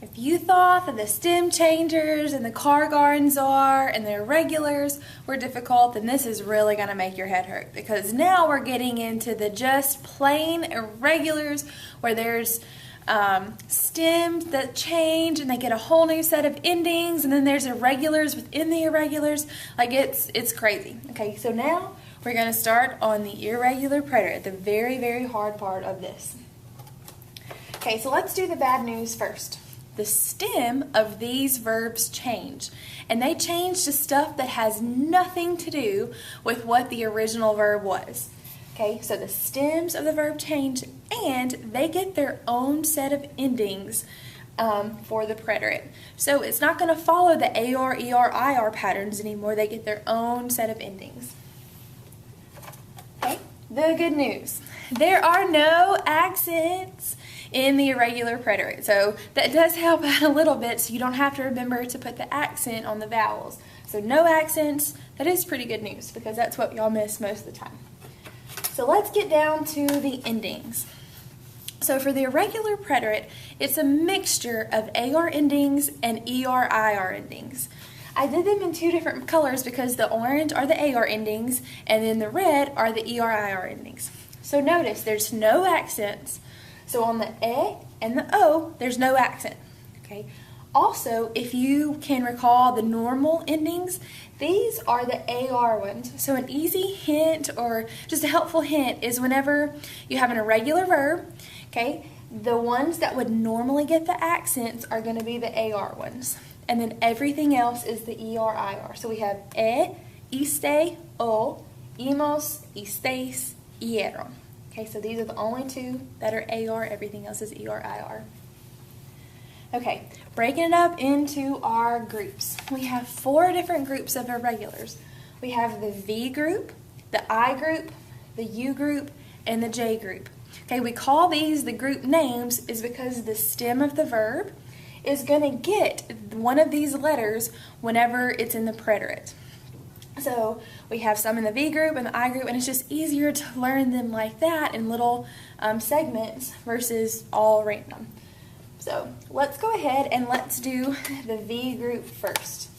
If you thought that the stem changers and the Kargarns and the irregulars were difficult, then this is really going to make your head hurt, because now we're getting into the just plain irregulars where there's stems that change and they get a whole new set of endings, and then there's irregulars within the irregulars. Like it's crazy. Okay, so now we're going to start on the irregular preterite, the very, very hard part of this. Okay, so let's do the bad news first. The stem of these verbs change, and they change to stuff that has nothing to do with what the original verb was. Okay, so the stems of the verb change, and they get their own set of endings for the preterite. So it's not going to follow the AR, ER, IR patterns anymore. They get their own set of endings. Okay, the good news. There are no accents in the irregular preterite. So that does help out a little bit, so you don't have to remember to put the accent on the vowels. So no accents. That is pretty good news, because that's what y'all miss most of the time. So let's get down to the endings. So for the irregular preterite, it's a mixture of AR endings and ER, IR endings. I did them in two different colors because the orange are the AR endings and then the red are the ER, IR endings. So notice there's no accents. So on the E and the O, there's no accent. Okay. Also, if you can recall the normal endings, these are the AR ones. So an easy hint, or just a helpful hint, is whenever you have an irregular verb, okay, the ones that would normally get the accents are going to be the AR ones. And then everything else is the ER, IR. So we have iste, o, imos, istes, ieron. Okay, so these are the only two that are AR. Everything else is ER, IR. Okay, breaking it up into our groups. We have 4 different groups of irregulars. We have the V group, the I group, the U group, and the J group. Okay, we call these the group names is because the stem of the verb is going to get one of these letters whenever it's in the preterite. So we have some in the V group and the I group, and it's just easier to learn them like that in little segments versus all random. So let's go ahead and let's do the V group first.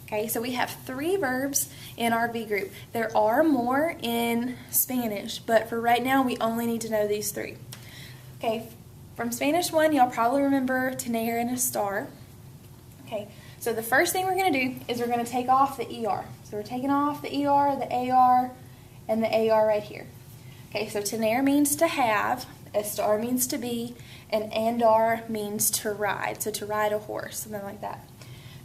Okay, so we have 3 verbs in our V group. There are more in Spanish, but for right now we only need to know these 3. Okay, from Spanish 1, y'all probably remember tener and estar. Okay, so the first thing we're going to do is we're going to take off the ER. So we're taking off the ER, the AR, and the AR right here. Okay, so tener means to have, estar means to be, and andar means to ride. So to ride a horse, something like that.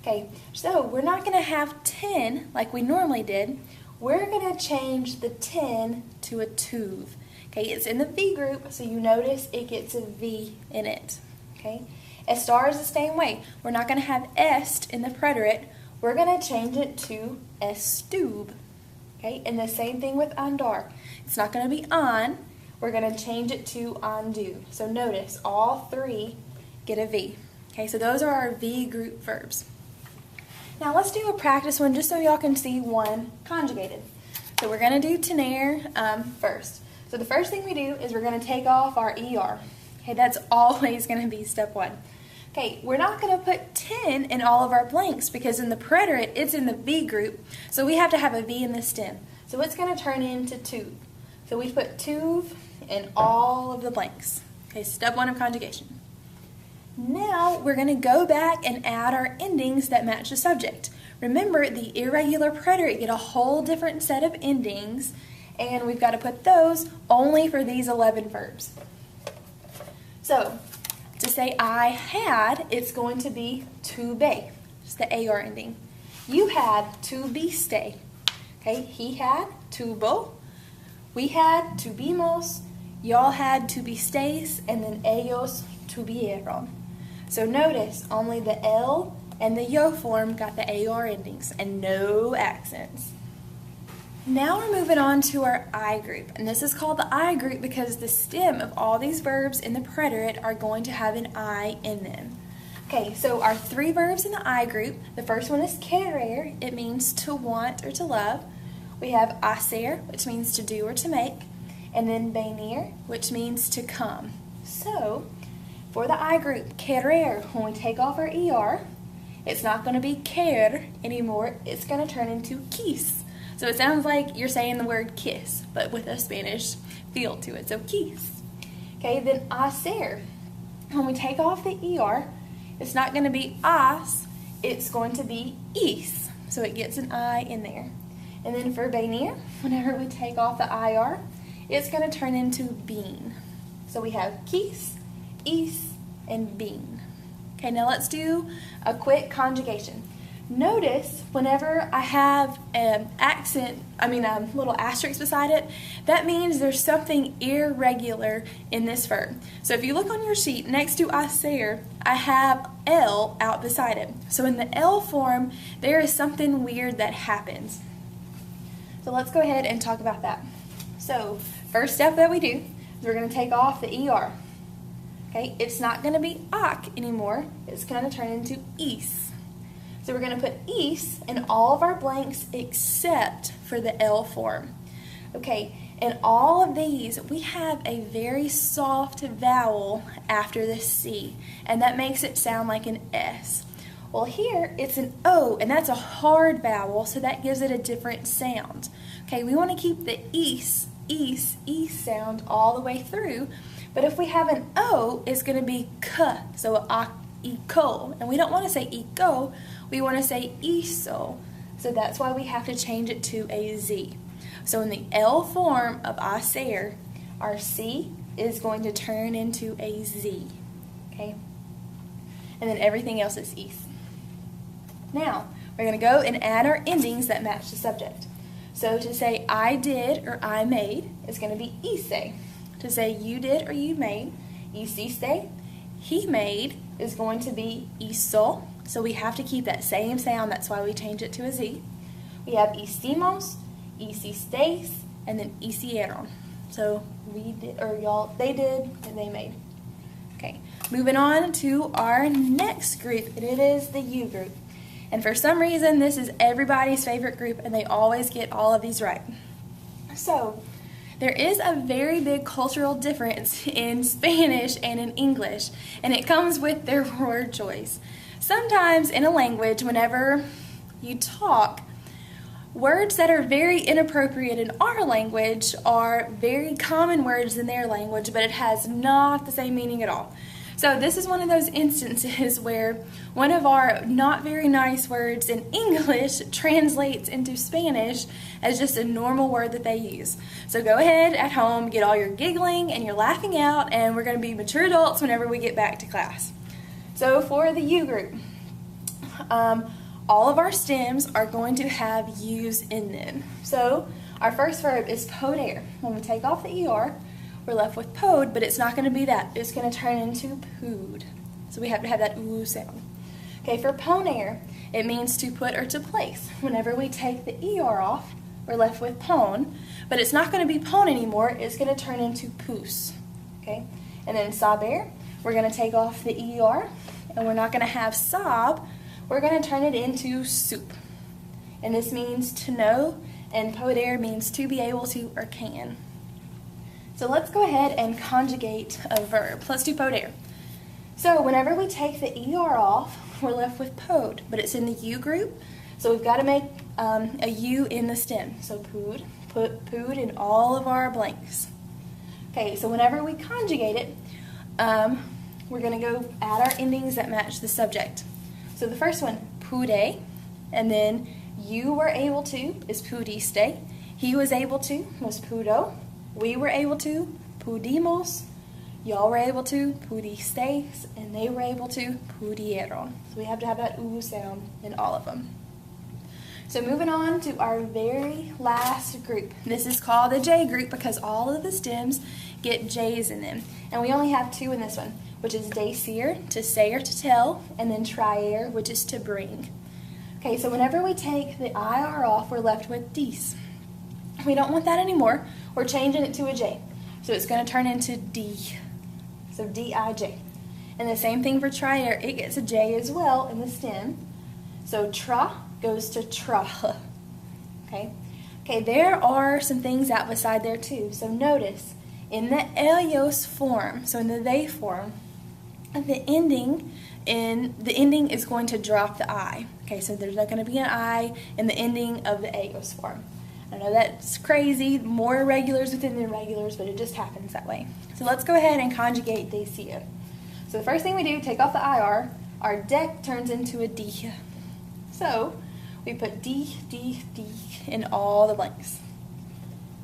Okay, so we're not going to have 10 like we normally did. We're going to change the 10 to a tuv. Okay, it's in the V group, so you notice it gets a V in it. Okay, estar is the same way. We're not going to have est in the preterite. We're going to change it to estub. Okay, and the same thing with andar. It's not going to be on. We're going to change it to undo. So notice all 3 get a V. Okay, so those are our V group verbs. Now let's do a practice one just so y'all can see one conjugated. So we're going to do tener first. So the first thing we do is we're going to take off our ER. Okay, that's always going to be step 1. Okay, we're not going to put 10 in all of our blanks because in the preterite it's in the V group, so we have to have a V in the stem. So it's going to turn into tuv. So we put tuv in all of the blanks. Okay, step 1 of conjugation. Now we're going to go back and add our endings that match the subject. Remember, the irregular preterite get a whole different set of endings, and we've got to put those only for these 11 verbs. So, to say I had, it's going to be tube, just the AR ending. You had tubiste. Okay, he had tubo. We had tubimos. Y'all had tubistes, and then ellos tubieron. So notice only the L and the yo form got the AR endings and no accents. Now we're moving on to our I group, and this is called the I group because the stem of all these verbs in the preterite are going to have an I in them. Okay, so our 3 verbs in the I group, the first one is querer, it means to want or to love. We have hacer, which means to do or to make, and then venir, which means to come. So, For the I group, querer, when we take off our ER, it's not going to be quer anymore. It's going to turn into quis. So it sounds like you're saying the word kiss, but with a Spanish feel to it. So quis. Okay, then hacer. When we take off the ER, it's not going to be as, it's going to be is. So it gets an I in there. And then for venir, whenever we take off the IR, it's going to turn into bean. So we have quis, is, and bean. Okay, now let's do a quick conjugation. Notice whenever I have a little asterisk beside it, that means there's something irregular in this verb. So if you look on your sheet, next to hacer, I have L out beside it. So in the L form, there is something weird that happens. So let's go ahead and talk about that. So first step that we do is we're going to take off the ER. Okay, it's not going to be ak anymore. It's going to turn into is. So we're going to put is in all of our blanks except for the L form. Okay, in all of these, we have a very soft vowel after the C, and that makes it sound like an S. Well, here it's an O, and that's a hard vowel, so that gives it a different sound. Okay, we want to keep the is sound all the way through, but if we have an O, it's going to be k, so iko, and we don't want to say iko, we want to say iso, so that's why we have to change it to a Z. So in the L form of hacer, our C is going to turn into a Z, okay? And then everything else is is. Now, we're going to go and add our endings that match the subject. So to say I did or I made is going to be hice. To say you did or you made, hiciste. He made is going to be hizo. So we have to keep that same sound. That's why we change it to a Z. We have hicimos, hicisteis, and then hicieron. So we did, or y'all, they did, and they made. Okay, moving on to our next group, and it is the U group. And for some reason, this is everybody's favorite group, and they always get all of these right. So there is a very big cultural difference in Spanish and in English, and it comes with their word choice. Sometimes in a language, whenever you talk, words that are very inappropriate in our language are very common words in their language, but it has not the same meaning at all. So this is one of those instances where one of our not very nice words in English translates into Spanish as just a normal word that they use. So go ahead at home, get all your giggling and your laughing out, and we're going to be mature adults whenever we get back to class. So for the U group, all of our stems are going to have U's in them. So our first verb is poder. When we take off the ER, we're left with pod, but it's not going to be that. It's going to turn into pood. So we have to have that oo sound. Okay, for poner, it means to put or to place. Whenever we take the ER off, we're left with pon, but it's not going to be pon anymore. It's going to turn into pus. Okay, and then saber, we're going to take off the ER, and we're not going to have sab. We're going to turn it into soup. And this means to know, and poder means to be able to or can. So let's go ahead and conjugate a verb. Let's do poder. So whenever we take the ER off, we're left with pod, but it's in the U group, so we've got to make a U in the stem. So pood, put pood in all of our blanks. Okay, so whenever we conjugate it, we're going to go add our endings that match the subject. So the first one, pude, and then you were able to is pudiste, he was able to was pudo, we were able to, pudimos, y'all were able to, pudisteis, and they were able to, pudieron. So we have to have that oo sound in all of them. So moving on to our very last group. This is called the J group because all of the stems get J's in them. And we only have two in this one, which is decir, to say or to tell, and then traer, which is to bring. Okay, so whenever we take the IR off, we're left with dis. We don't want that anymore. We're changing it to a J. So it's going to turn into D. So D-I-J. And the same thing for traer. It gets a J as well in the stem. So tra goes to tra. Okay? Okay, there are some things out beside there too. So notice, in the ellos form, so in the they form, the ending is going to drop the I. Okay, so there's not going to be an I in the ending of the aorist form. I know that's crazy, more irregulars within the irregulars, but it just happens that way. So let's go ahead and conjugate these here. So the first thing we do, take off the IR, our deck turns into a D. So we put D, D, D in all the blanks.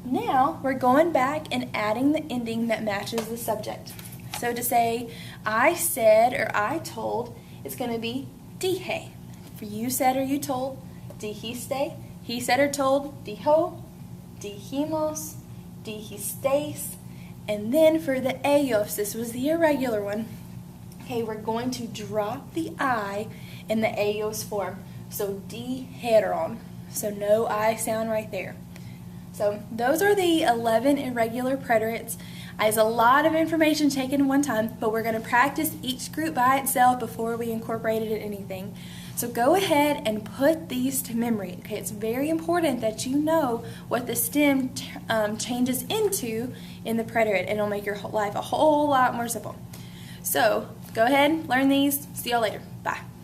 Now we're going back and adding the ending that matches the subject. So to say I said or I told, it's going to be dije. For you said or you told, dijiste. He said or told, dijo, dijimos, dijisteis. And then for the ellos, this was the irregular one. Okay, we're going to drop the I in the ellos form. So dijeron. So no I sound right there. So those are the 11 irregular preterites. There's a lot of information taken in one time, but we're going to practice each group by itself before we incorporate it in anything. So go ahead and put these to memory. Okay, it's very important that you know what the stem changes into in the preterite, and it'll make your life a whole lot more simple. So go ahead, learn these. See y'all later. Bye.